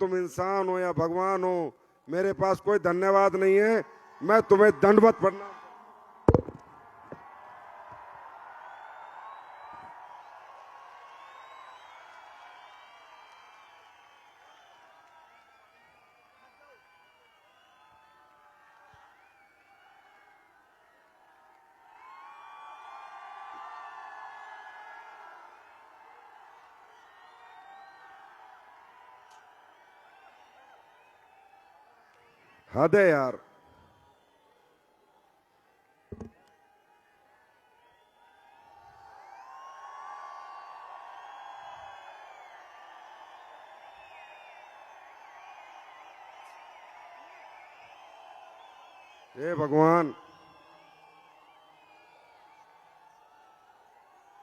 तुम इंसान हो या भगवान हो, मेरे पास कोई धन्यवाद नहीं है। मैं तुम्हें दंडवत प्रणाम। हद है यार। हे भगवान,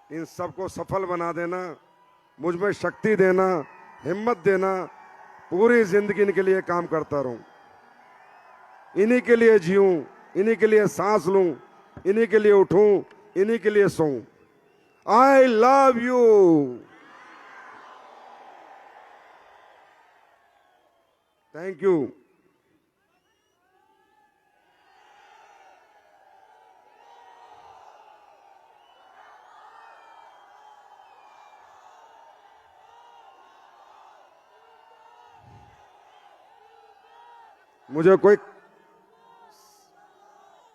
इन सबको सफल बना देना, मुझ में शक्ति देना, हिम्मत देना। पूरी जिंदगी इनके लिए काम करता रहूं, इन्हीं के लिए जीऊं, इन्हीं के लिए सांस लूं, इन्हीं के लिए उठूं, इन्हीं के लिए सोऊं। I love you. Thank you. मुझे कोई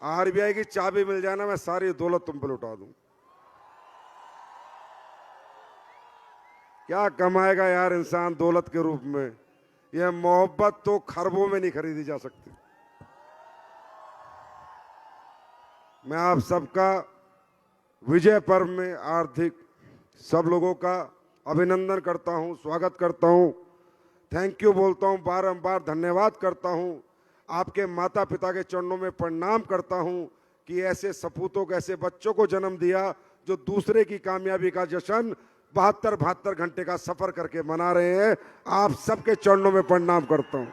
आरबीआई की चाबी मिल जाए ना, मैं सारी दौलत तुम पर लुटा दूं। क्या कमाएगा यार इंसान दौलत के रूप में? यह मोहब्बत तो खरबों में नहीं खरीदी जा सकती। मैं आप सबका विजय पर्व में आर्थिक सब लोगों का अभिनंदन करता हूं, स्वागत करता हूं, थैंक यू बोलता हूं, बारंबार धन्यवाद करता हूं। आपके माता पिता के चरणों में प्रणाम करता हूं कि ऐसे सपूतों को, ऐसे बच्चों को जन्म दिया जो दूसरे की कामयाबी का जश्न 72 घंटे का सफर करके मना रहे हैं। आप सबके चरणों में प्रणाम करता हूं।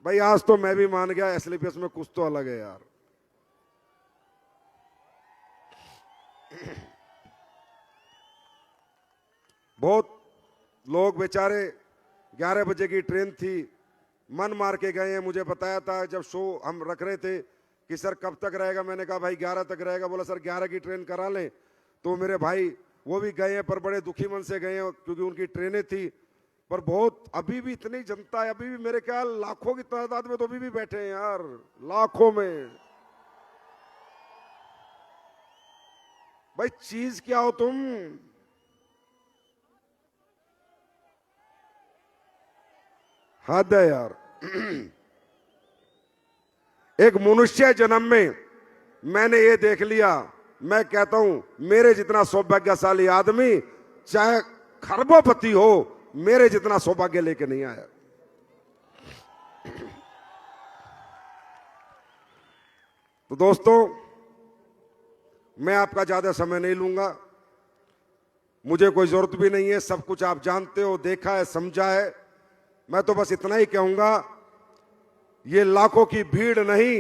भाई आज तो मैं भी मान गया, एसलीपीएस में कुछ तो अलग है यार। बहुत लोग बेचारे 11 बजे की ट्रेन थी, मन मार के गए हैं। मुझे बताया था जब शो हम रख रहे थे कि सर कब तक रहेगा, मैंने कहा भाई 11 तक रहेगा। बोला सर 11 की ट्रेन करा लें। तो मेरे भाई वो भी गए हैं, पर बड़े दुखी मन से गए हैं क्योंकि उनकी ट्रेनें थी। पर बहुत अभी भी इतनी जनता है, अभी भी मेरे ख्याल लाखों की तादाद में तो अभी भी बैठे हैं यार, लाखों में। भाई चीज क्या हो तुम? हद है यार। एक मनुष्य जन्म में मैंने ये देख लिया, मैं कहता हूं मेरे जितना सौभाग्यशाली आदमी चाहे खरबोपति हो, मेरे जितना सौभाग्य लेके नहीं आया। तो दोस्तों, मैं आपका ज्यादा समय नहीं लूंगा, मुझे कोई जरूरत भी नहीं है, सब कुछ आप जानते हो, देखा है, समझा है। मैं तो बस इतना ही कहूंगा, ये लाखों की भीड़ नहीं,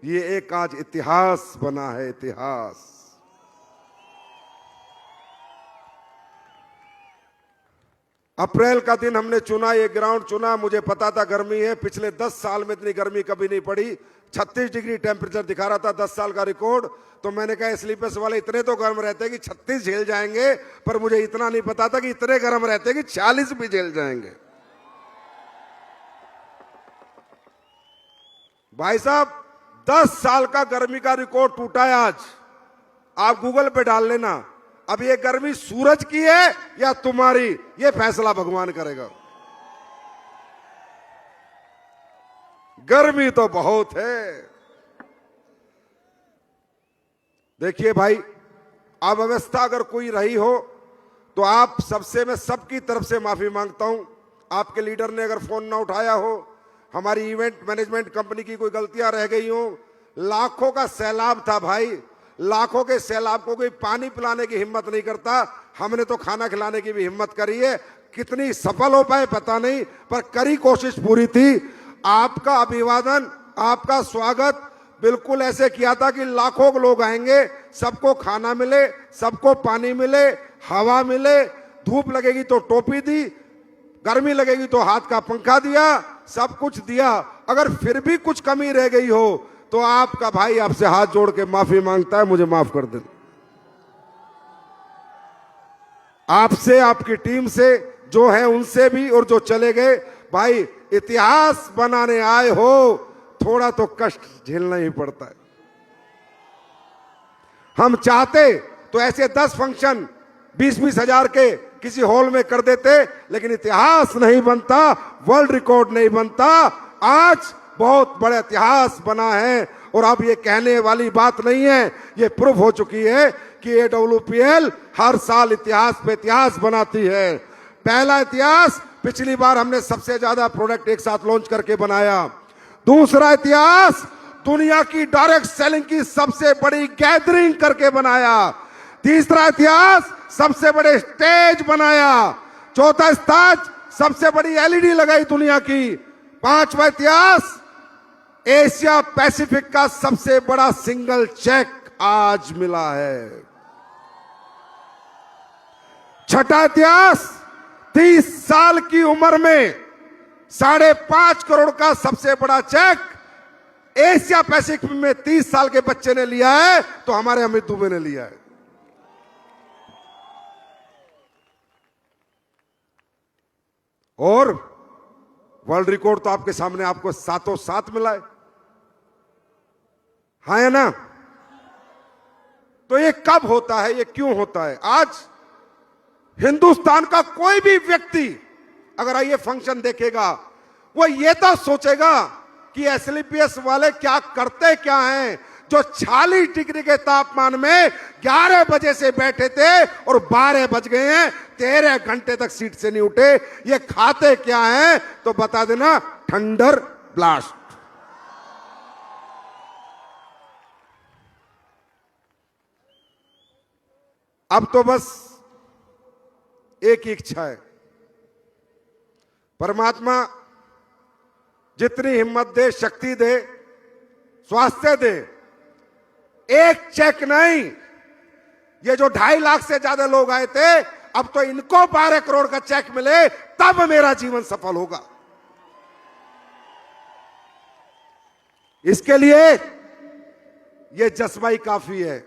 ये एक आज इतिहास बना है, इतिहास। अप्रैल का दिन हमने चुना, ये ग्राउंड चुना, मुझे पता था गर्मी है। पिछले 10 साल में इतनी गर्मी कभी नहीं पड़ी। 36 डिग्री टेम्परेचर दिखा रहा था 10 साल का रिकॉर्ड। तो मैंने कहा स्लीपर्स वाले इतने तो गर्म रहते हैं कि 36 झेल जाएंगे, पर मुझे इतना नहीं पता था कि इतने गर्म रहते हैं कि 40 भी झेल जाएंगे। भाई साहब 10 साल का गर्मी का रिकॉर्ड टूटा है आज। आप गूगल पे डाल लेना। अब ये गर्मी सूरज की है या तुम्हारी, ये फैसला भगवान करेगा। गर्मी तो बहुत है। देखिए भाई, अव्यवस्था अगर कोई रही हो तो आप सबसे, मैं सबकी तरफ से माफी मांगता हूं। आपके लीडर ने अगर फोन ना उठाया हो, हमारी इवेंट मैनेजमेंट कंपनी की कोई गलतियां रह गई हो। लाखों का सैलाब था भाई, लाखों के सैलाब को कोई पानी पिलाने की हिम्मत नहीं करता, हमने तो खाना खिलाने की भी हिम्मत करी है। कितनी सफल हो पाए पता नहीं, पर करी कोशिश पूरी थी। आपका अभिवादन, आपका स्वागत बिल्कुल ऐसे किया था कि लाखों लोग आएंगे, सबको खाना मिले, सबको पानी मिले, हवा मिले, धूप लगेगी तो टोपी दी, गर्मी लगेगी तो हाथ का पंखा दिया, सब कुछ दिया। अगर फिर भी कुछ कमी रह गई हो तो आपका भाई आपसे हाथ जोड़ के माफी मांगता है, मुझे माफ कर दे। आपसे, आपकी टीम से जो है उनसे भी, और जो चले गए भाई, इतिहास बनाने आए हो, थोड़ा तो कष्ट झेलना ही पड़ता है। हम चाहते तो ऐसे 10 फंक्शन 20-20 हजार के किसी हॉल में कर देते, लेकिन इतिहास नहीं बनता, वर्ल्ड रिकॉर्ड नहीं बनता। आज बहुत बड़ा इतिहास बना है, और अब ये कहने वाली बात नहीं है, ये प्रूफ हो चुकी है कि AWPL हर साल इतिहास पे इतिहास बनाती है। पहला इतिहास, पिछली बार हमने सबसे ज्यादा प्रोडक्ट एक साथ लॉन्च करके बनाया। दूसरा इतिहास, दुनिया की डायरेक्ट सेलिंग की सबसे बड़ी गैदरिंग करके बनाया। तीसरा इतिहास, सबसे बड़े स्टेज बनाया। चौथा इतिहास, सबसे बड़ी LED लगाई दुनिया की। पांचवा इतिहास, एशिया पैसिफिक का सबसे बड़ा सिंगल चेक आज मिला है। छठा इतिहास, 30 साल की उम्र में 5.5 करोड़ का सबसे बड़ा चेक एशिया पैसिफिक में 30 साल के बच्चे ने लिया है, तो हमारे अमित दुबे ने लिया है। और वर्ल्ड रिकॉर्ड तो आपके सामने आपको सातों सात मिला है, हाँ या ना? तो ये कब होता है, ये क्यों होता है? आज हिंदुस्तान का कोई भी व्यक्ति अगर ये फंक्शन देखेगा, वो ये तो सोचेगा कि SLPS वाले क्या करते क्या हैं, जो 40 डिग्री के तापमान में 11 बजे से बैठे थे और 12 बज गए हैं, 13 घंटे तक सीट से नहीं उठे। ये खाते क्या हैं? तो बता देना, थंडर ब्लास्ट। अब तो बस एक ही इच्छा है, परमात्मा जितनी हिम्मत दे, शक्ति दे, स्वास्थ्य दे, एक चेक नहीं, ये जो 2.5 लाख से ज्यादा लोग आए थे, अब तो इनको 12 करोड़ का चेक मिले, तब मेरा जीवन सफल होगा। इसके लिए ये जज्बा ही काफी है।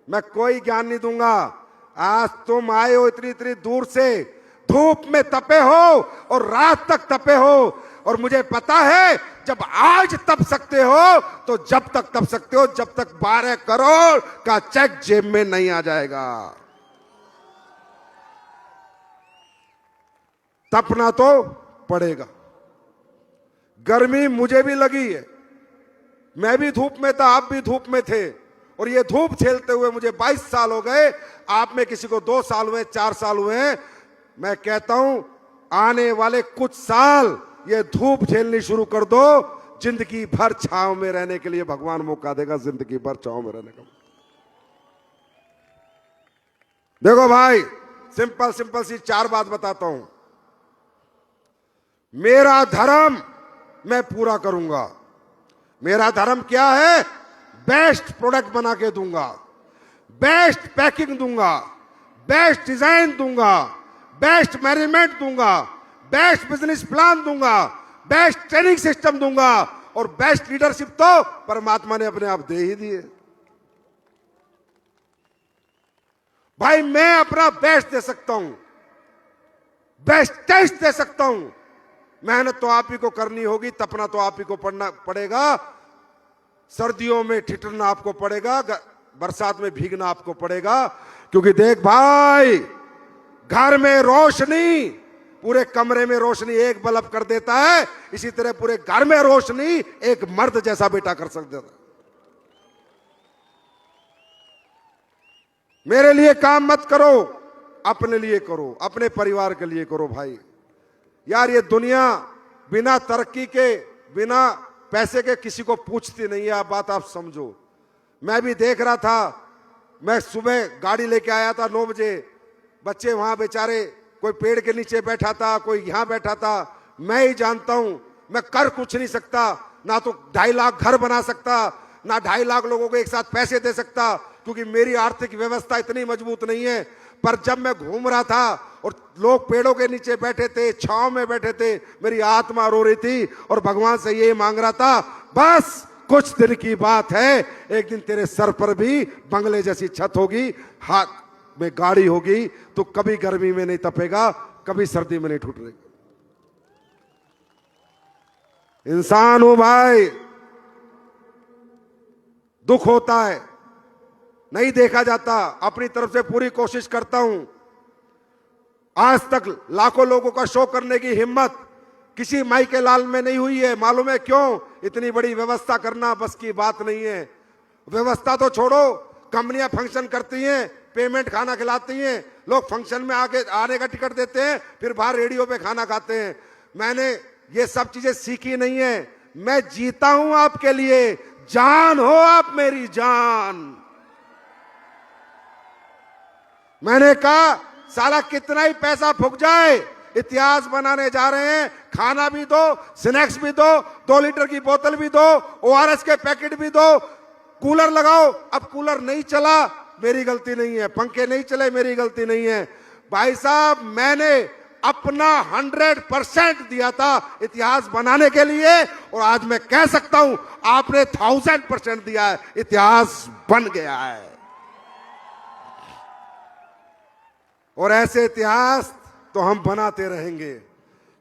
मैं कोई ज्ञान नहीं दूंगा। आज तुम आए हो इतनी इतनी दूर से, धूप में तपे हो और रात तक तपे हो, और मुझे पता है जब आज तप सकते हो तो जब तक तप सकते हो, जब तक 12 करोड़ का चेक जेब में नहीं आ जाएगा। तपना तो पड़ेगा। गर्मी मुझे भी लगी है, मैं भी धूप में था, आप भी धूप में थे, और ये धूप झेलते हुए मुझे 22 साल हो गए। आप में किसी को 2 साल हुए, 4 साल हुए। मैं कहता हूं, आने वाले कुछ साल ये धूप झेलनी शुरू कर दो, जिंदगी भर छांव में रहने के लिए भगवान मौका देगा, जिंदगी भर छांव में रहने का। देखो भाई, सिंपल सिंपल सी 4 बात बताता हूं। मेरा धर्म मैं पूरा करूंगा। मेरा धर्म क्या है? बेस्ट प्रोडक्ट बना के दूंगा, बेस्ट पैकिंग दूंगा, बेस्ट डिजाइन दूंगा, बेस्ट मैनेजमेंट दूंगा, बेस्ट बिजनेस प्लान दूंगा, बेस्ट ट्रेनिंग सिस्टम दूंगा, और बेस्ट लीडरशिप तो परमात्मा ने अपने आप दे ही दिए। भाई मैं अपना बेस्ट दे सकता हूं, बेस्ट टेस्ट दे सकता हूं। मेहनत तो आप ही को करनी होगी, तपना तो आप ही को पड़ना पड़ेगा, सर्दियों में ठिठुरना आपको पड़ेगा, बरसात में भीगना आपको पड़ेगा। क्योंकि देख भाई, घर में रोशनी, पूरे कमरे में रोशनी एक बल्ब कर देता है, इसी तरह पूरे घर में रोशनी एक मर्द जैसा बेटा कर सकता है। मेरे लिए काम मत करो, अपने लिए करो, अपने परिवार के लिए करो। भाई यार, ये दुनिया बिना तरक्की के, बिना पैसे के किसी को पूछती नहीं है। आप बात आप समझो। मैं भी देख रहा था, मैं सुबह गाड़ी लेके आया था 9 बजे, बच्चे वहां बेचारे, कोई पेड़ के नीचे बैठा था, कोई यहां बैठा था। मैं ही जानता हूं, मैं कर कुछ नहीं सकता, ना तो 2.5 लाख घर बना सकता, ना 2.5 लाख लोगों को एक साथ पैसे दे सकता, क्योंकि मेरी आर्थिक व्यवस्था इतनी मजबूत नहीं है। पर जब मैं घूम रहा था और लोग पेड़ों के नीचे बैठे थे, छांव में बैठे थे, मेरी आत्मा रो रही थी और भगवान से ये मांग रहा था, बस कुछ दिन की बात है, एक दिन तेरे सर पर भी बंगले जैसी छत होगी, हाथ में गाड़ी होगी, तो कभी गर्मी में नहीं तपेगा, कभी सर्दी में नहीं ठुठरेगा। इंसान हूं भाई, दुख होता है, नहीं देखा जाता, अपनी तरफ से पूरी कोशिश करता हूं। आज तक लाखों लोगों का शो करने की हिम्मत किसी माई के लाल में नहीं हुई है। मालूम है क्यों? इतनी बड़ी व्यवस्था करना बस की बात नहीं है। व्यवस्था तो छोड़ो, कंपनियां फंक्शन करती हैं, पेमेंट खाना खिलाती हैं, लोग फंक्शन में आके आने का टिकट देते हैं, फिर बाहर रेडियो पे खाना खाते हैं। मैंने ये सब चीजें सीखी नहीं है, मैं जीता हूं आपके लिए, जान हो आप मेरी जान। मैंने कहा साला कितना ही पैसा फूक जाए, इतिहास बनाने जा रहे हैं, खाना भी दो, स्नैक्स भी दो, 2 लीटर की बोतल भी दो, ORS के पैकेट भी दो, कूलर लगाओ। अब कूलर नहीं चला, मेरी गलती नहीं है, पंखे नहीं चले, मेरी गलती नहीं है। भाई साहब, मैंने अपना 100% दिया था इतिहास बनाने के लिए, और आज मैं कह सकता हूं आपने 1000% दिया है, इतिहास बन गया है। और ऐसे इतिहास तो हम बनाते रहेंगे,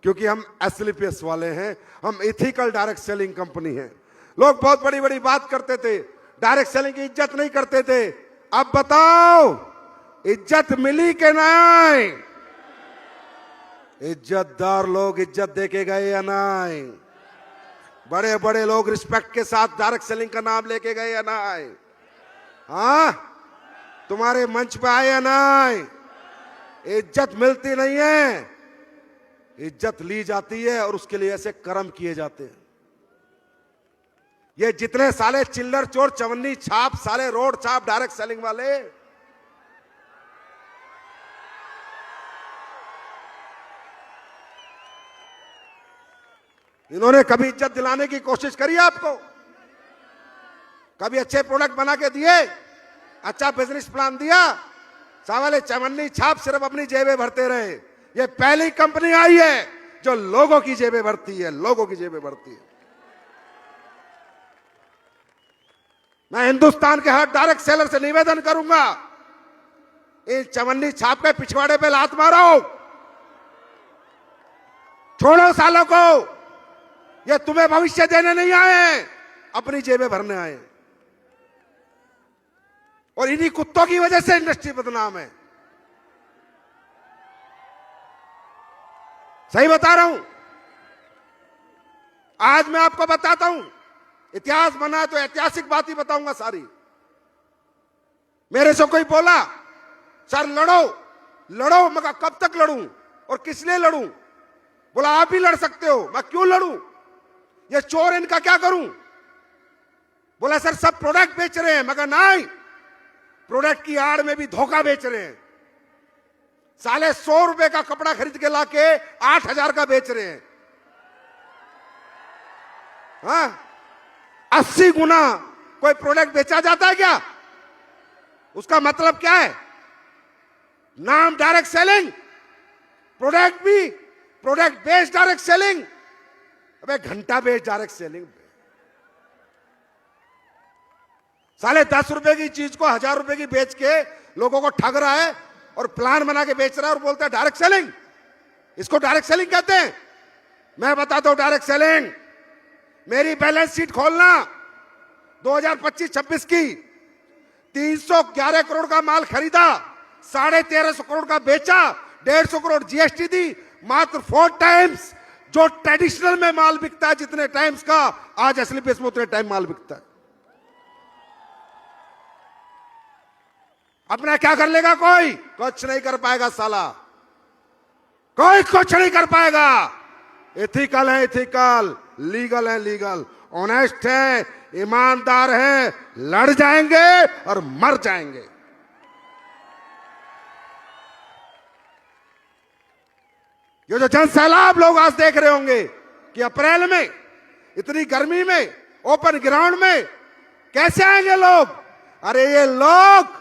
क्योंकि हम SLPS वाले हैं, हम इथिकल डायरेक्ट सेलिंग कंपनी है। लोग बहुत बड़ी बड़ी बात करते थे, डायरेक्ट सेलिंग की इज्जत नहीं करते थे। अब बताओ, इज्जत मिली कि नहीं? इज्जतदार लोग इज्जत देके गए या नहीं? बड़े बड़े लोग रिस्पेक्ट के साथ डायरेक्ट सेलिंग का नाम लेके गए या नहीं? हाँ, तुम्हारे मंच पे आए या नहीं? इज्जत मिलती नहीं है, इज्जत ली जाती है, और उसके लिए ऐसे कर्म किए जाते हैं। ये जितने साले चिल्लर चोर, चवन्नी छाप, साले रोड छाप, डायरेक्ट सेलिंग वाले, इन्होंने कभी इज्जत दिलाने की कोशिश करी आपको? कभी अच्छे प्रोडक्ट बना के दिए? अच्छा बिजनेस प्लान दिया? साले चवन्नी छाप सिर्फ अपनी जेबें भरते रहे। ये पहली कंपनी आई है जो लोगों की जेबें भरती है, लोगों की जेबें भरती है। मैं हिंदुस्तान के हर डायरेक्ट सेलर से निवेदन करूंगा, इन चवन्नी छाप के पिछवाड़े पे लात मारो, छोड़ो सालों को। ये तुम्हें भविष्य देने नहीं आए, अपनी जेबें भरने आए। और इन्हीं कुत्तों की वजह से इंडस्ट्री बदनाम है। सही बता रहा हूं। आज मैं आपको बताता हूं, इतिहास बना तो ऐतिहासिक बात ही बताऊंगा सारी। मेरे से कोई बोला, सर लड़ो लड़ो, मैं कहा कब तक लड़ूं और किस लिए लड़ूं? बोला आप भी लड़ सकते हो। मैं क्यों लड़ूं? ये चोर, इनका क्या करूं? बोला सर सब प्रोडक्ट बेच रहे हैं। मैं कहा नहीं, प्रोडक्ट की आड़ में भी धोखा बेच रहे हैं। साले 100 रुपए का कपड़ा खरीद के लाके 8000 का बेच रहे हैं। हाँ, 80 गुना कोई प्रोडक्ट बेचा जाता है क्या? उसका मतलब क्या है? नाम डायरेक्ट सेलिंग, प्रोडक्ट भी प्रोडक्ट बेस्ड डायरेक्ट सेलिंग। अबे घंटा बेस्ड डायरेक्ट सेलिंग। साले 10 रुपए की चीज को 1000 रुपए की बेच के लोगों को ठग रहा है और प्लान बना के बेच रहा है और बोलता है डायरेक्ट सेलिंग। इसको डायरेक्ट सेलिंग कहते हैं। मैं बताता हूं डायरेक्ट सेलिंग। मेरी बैलेंस शीट खोलना 2025-26 की, 311 करोड़ का माल खरीदा, 1350 करोड़ का बेचा, 150 करोड़ GST दी। मात्र 4 टाइम्स जो ट्रेडिशनल में माल बिकता है जितने टाइम्स का, आज SLPS में उतने टाइम माल बिकता है। अपना क्या कर लेगा? कोई कुछ नहीं कर पाएगा साला, कोई कुछ नहीं कर पाएगा। एथिकल है एथिकल, लीगल है लीगल, ऑनेस्ट है, ईमानदार है, लड़ जाएंगे और मर जाएंगे। ये जो जन सैलाब लोग आज देख रहे होंगे कि अप्रैल में इतनी गर्मी में ओपन ग्राउंड में कैसे आएंगे लोग? अरे ये लोग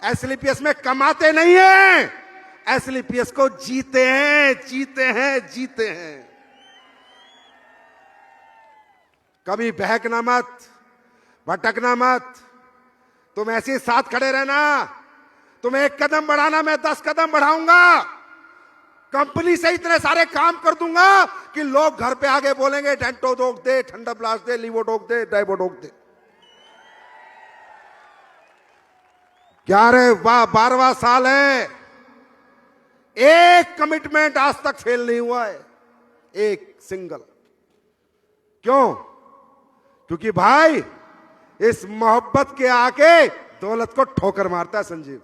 SLPS में कमाते नहीं हैं, एसएलपीएस को जीते हैं, जीते हैं, जीते हैं। कभी बहकना मत, भटकना मत, तुम ऐसे ही साथ खड़े रहना। तुम एक कदम बढ़ाना, मैं 10 कदम बढ़ाऊंगा। कंपनी से इतने सारे काम कर दूंगा कि लोग घर पे आगे बोलेंगे डेंटो डोक दे, ठंडा ब्लास्ट दे, लीवो डोक दे, डाइबो डोक दे। 12वां साल है, एक कमिटमेंट आज तक फेल नहीं हुआ है, एक सिंगल। क्यों? क्योंकि भाई इस मोहब्बत के आके दौलत को ठोकर मारता है संजीव।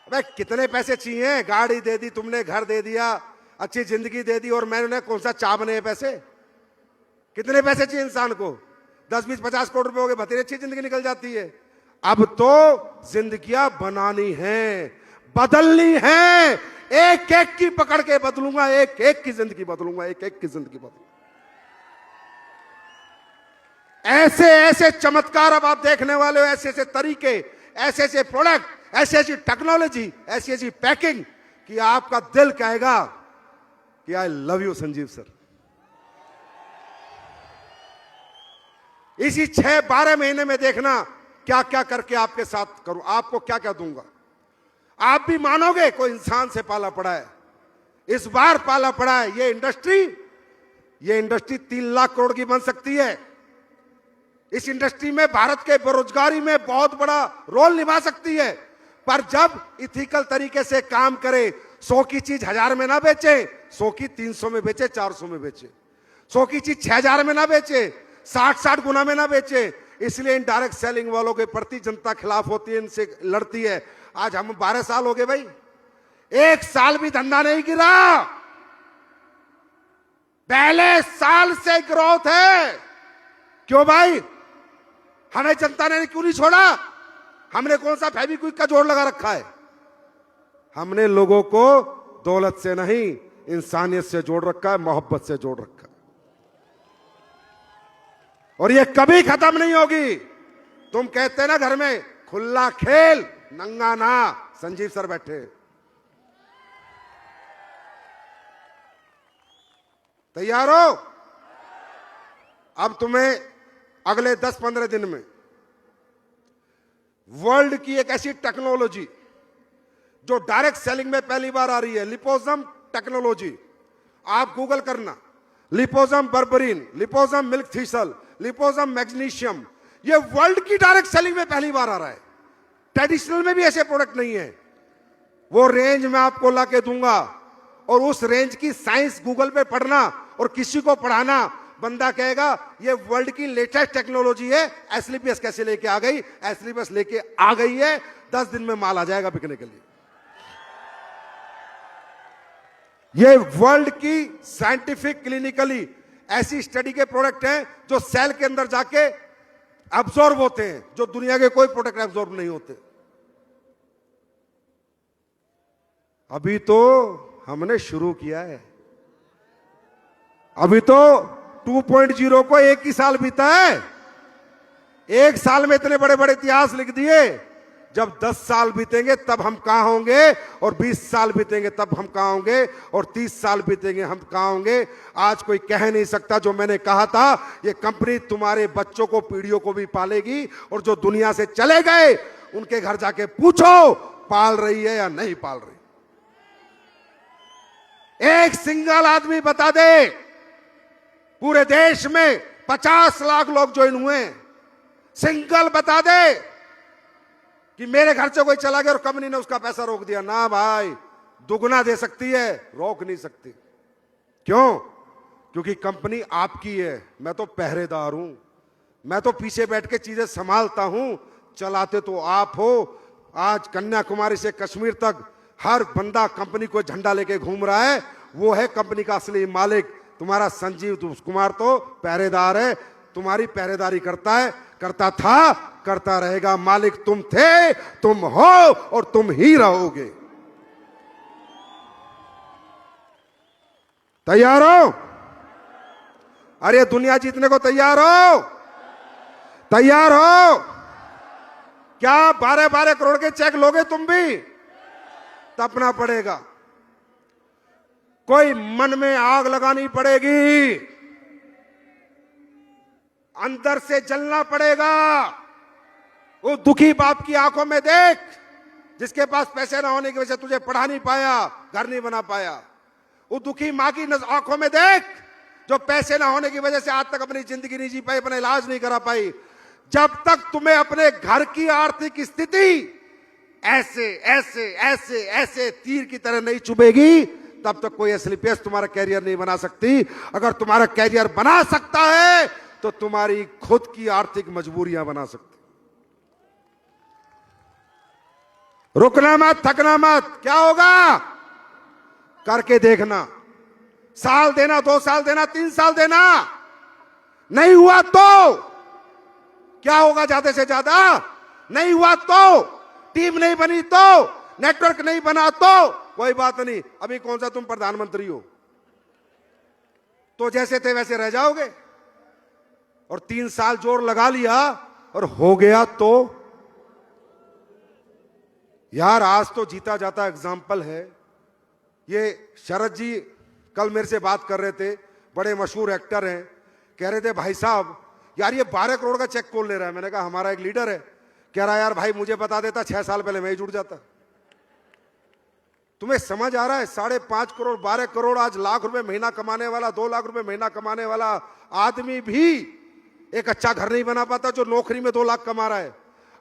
अबे कितने पैसे चाहिए? गाड़ी दे दी तुमने, घर दे दिया, अच्छी जिंदगी दे दी, और मैंने कौन सा चाह बने पैसे? कितने पैसे चाहिए इंसान को? 10, 20, 50 करोड़ रुपए हो गए, बतेरे अच्छी जिंदगी निकल जाती है। अब तो जिंदगियां बनानी है, बदलनी है। एक एक की पकड़ के बदलूंगा, एक एक की जिंदगी बदलूंगा, एक एक की जिंदगी बदलूंगा। ऐसे ऐसे चमत्कार अब आप देखने वाले हो, ऐसे ऐसे तरीके, ऐसे ऐसे प्रोडक्ट, ऐसी ऐसी टेक्नोलॉजी, ऐसी ऐसी पैकिंग कि आपका दिल कहेगा कि आई लव यू संजीव सर। इसी 6-12 महीने में देखना क्या क्या करके आपके साथ करूं, आपको क्या क्या दूंगा। आप भी मानोगे कोई इंसान से पाला पड़ा है, इस बार पाला पड़ा है। ये इंडस्ट्री 3 लाख करोड़ की बन सकती है। इस इंडस्ट्री में भारत के बेरोजगारी में बहुत बड़ा रोल निभा सकती है। पर जब इथिकल तरीके से काम करे, 100 की चीज 1000 में ना बेचे, 100 की 300 में बेचे, 400 में बेचे, 100 की चीज 6000 में ना बेचे, 60 गुना में ना बेचे। इसलिए इन डायरेक्ट सेलिंग वालों के प्रति जनता खिलाफ होती है, इनसे लड़ती है। आज हम 12 साल हो गए भाई, 1 साल भी धंधा नहीं गिरा। पहले साल से ग्रोथ है। क्यों भाई? हमें जनता ने क्यों नहीं छोड़ा? हमने कौन सा फेविक्विक का जोड़ लगा रखा है? हमने लोगों को दौलत से नहीं, इंसानियत से जोड़ रखा है, मोहब्बत से जोड़ रखा है। और ये कभी खत्म नहीं होगी। तुम कहते ना घर में खुला खेल नंगा ना, संजीव सर बैठे। तैयार हो? अब तुम्हें अगले 10-15 दिन में वर्ल्ड की एक ऐसी टेक्नोलॉजी जो डायरेक्ट सेलिंग में पहली बार आ रही है, लिपोसम टेक्नोलॉजी। आप गूगल करना, लिपोसम बर्बरीन, लिपोसम मिल्क थीसल, लिपोसम मैग्नीशियम। ये वर्ल्ड की डायरेक्ट सेलिंग में पहली बार आ रहा है। ट्रेडिशनल में भी ऐसे प्रोडक्ट नहीं है। वो रेंज मैं आपको ला के दूंगा, और उस रेंज की साइंस गूगल पे पढ़ना और किसी को पढ़ाना। बंदा कहेगा ये वर्ल्ड की लेटेस्ट टेक्नोलॉजी है। एसएलपीएस कैसे लेके आ गई? एसएलपीएस लेके आ गई है, 10 दिन में माल आ जाएगा बिकने के लिए। ये वर्ल्ड की साइंटिफिक क्लिनिकली ऐसी स्टडी के प्रोडक्ट हैं जो सेल के अंदर जाके अब्सॉर्ब होते हैं, जो दुनिया के कोई प्रोडक्ट अब्सॉर्ब नहीं होते। अभी तो हमने शुरू किया है। अभी तो 2.0 को 1 ही साल बीता है। 1 साल में इतने बड़े बड़े इतिहास लिख दिए। जब 10 साल बीतेंगे तब हम कहां होंगे, और 20 साल बीतेंगे तब हम कहां होंगे, और 30 साल बीतेंगे हम कहां होंगे। आज कोई कह नहीं सकता जो मैंने कहा था, ये कंपनी तुम्हारे बच्चों को, पीढ़ियों को भी पालेगी। और जो दुनिया से चले गए उनके घर जाके पूछो पाल रही है या नहीं पाल रही। एक सिंगल आदमी बता दे पूरे देश में 50 लाख लोग ज्वाइन हुए, सिंगल बता दे कि मेरे घर से कोई चला गया और कंपनी ने उसका पैसा रोक दिया। ना भाई, दुगना दे सकती है, रोक नहीं सकती। क्यों? क्योंकि कंपनी आपकी है। मैं तो पहरेदार हूं, मैं तो पीछे बैठ के चीजें संभालता हूं, चलाते तो आप हो। आज कन्याकुमारी से कश्मीर तक हर बंदा कंपनी को झंडा लेके घूम रहा है। वो है कंपनी का असली मालिक। तुम्हारा संजीव कुमार तो पहरेदार है, तुम्हारी पहरेदारी करता है, करता था, करता रहेगा। मालिक तुम थे, तुम हो और तुम ही रहोगे। तैयार हो? अरे दुनिया जीतने को तैयार हो? तैयार हो? क्या 12-12 करोड़ के चेक लोगे तुम भी? तपना पड़ेगा, कोई मन में आग लगानी पड़ेगी, अंदर से जलना पड़ेगा। वो दुखी बाप की आंखों में देख, जिसके पास पैसे ना होने की वजह से तुझे पढ़ा नहीं पाया, घर नहीं बना पाया। वो दुखी मां की आंखों में देख, जो पैसे ना होने की वजह से आज तक अपनी जिंदगी नहीं जी पाई, अपना इलाज नहीं करा पाई। जब तक तुम्हें अपने घर की आर्थिक स्थिति ऐसे ऐसे ऐसे ऐसे तीर की तरह नहीं चुभेगी, तब तक कोई एसलीपीएस तुम्हारा कैरियर नहीं बना सकती। अगर तुम्हारा कैरियर बना सकता है तो तुम्हारी खुद की आर्थिक मजबूरियां बना सकती। रुकना मत, थकना मत। क्या होगा करके देखना। साल देना, 2 साल देना, 3 साल देना, नहीं हुआ तो क्या होगा? ज्यादा से ज्यादा नहीं हुआ तो, टीम नहीं बनी तो, नेटवर्क नहीं बना तो कोई बात नहीं। अभी कौन सा तुम प्रधानमंत्री हो, तो जैसे थे वैसे रह जाओगे। और 3 साल जोर लगा लिया और हो गया तो यार, आज तो जीता जाता एग्जाम्पल है। ये शरद जी कल मेरे से बात कर रहे थे, बड़े मशहूर एक्टर हैं। कह रहे थे भाई साहब यार ये 12 करोड़ का चेक कौन ले रहा है? मैंने कहा हमारा एक लीडर है। कह रहा यार भाई मुझे बता देता 6 साल पहले मैं ही जुड़ जाता। तुम्हें समझ आ रहा है? 5.5 करोड़ 12 करोड़ आज लाख रुपए महीना कमाने वाला, 2 लाख रुपए महीना कमाने वाला आदमी भी एक अच्छा घर नहीं बना पाता जो नौकरी में 2 लाख कमा रहा है।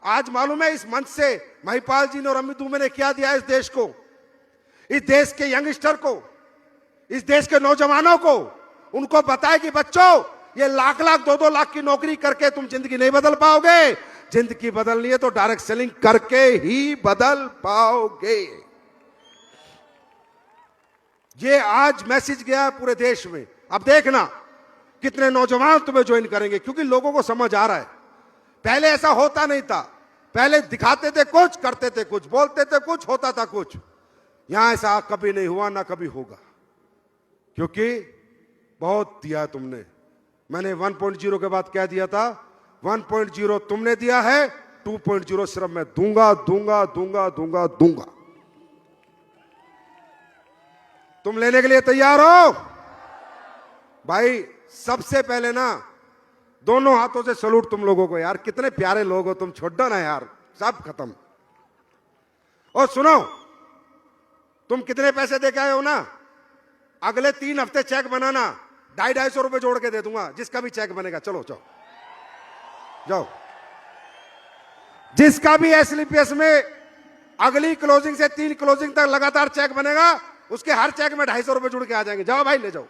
आज मालूम है इस मंच से महिपाल जी ने और अमित दुबे ने क्या दिया इस देश को, इस देश के यंगस्टर को, इस देश के नौजवानों को। उनको बताया कि बच्चों ये लाख लाख 2-2 लाख की नौकरी करके तुम जिंदगी नहीं बदल पाओगे। जिंदगी बदलनी है तो डायरेक्ट सेलिंग करके ही बदल पाओगे। ये आज मैसेज गया है पूरे देश में। अब देखना कितने नौजवान तुम्हें ज्वाइन करेंगे, क्योंकि लोगों को समझ आ रहा है। पहले ऐसा होता नहीं था, पहले दिखाते थे कुछ, करते थे कुछ, बोलते थे कुछ, होता था कुछ। यहां ऐसा कभी नहीं हुआ, ना कभी होगा, क्योंकि बहुत दिया तुमने। मैंने 1.0 के बाद क्या दिया था? 1.0 तुमने दिया है, 2.0 सिर्फ मैं दूंगा दूंगा दूंगा दूंगा दूंगा। तुम लेने के लिए तैयार हो? भाई सबसे पहले ना दोनों हाथों से सलूट तुम लोगों को यार, कितने प्यारे लोग हो तुम। छोड़ दो ना यार, सब खत्म। और सुनो, तुम कितने पैसे दे के आए हो ना, अगले 3 हफ्ते चेक बनाना, 250-250 रुपए जोड़ के दे दूंगा, जिसका भी चेक बनेगा। चलो जाओ जाओ, जिसका भी एसलीपीएस में अगली क्लोजिंग से 3 क्लोजिंग तक लगातार चेक बनेगा, उसके हर चेक में 250 रुपए जुड़ के आ जाएंगे। जाओ भाई ले जाओ।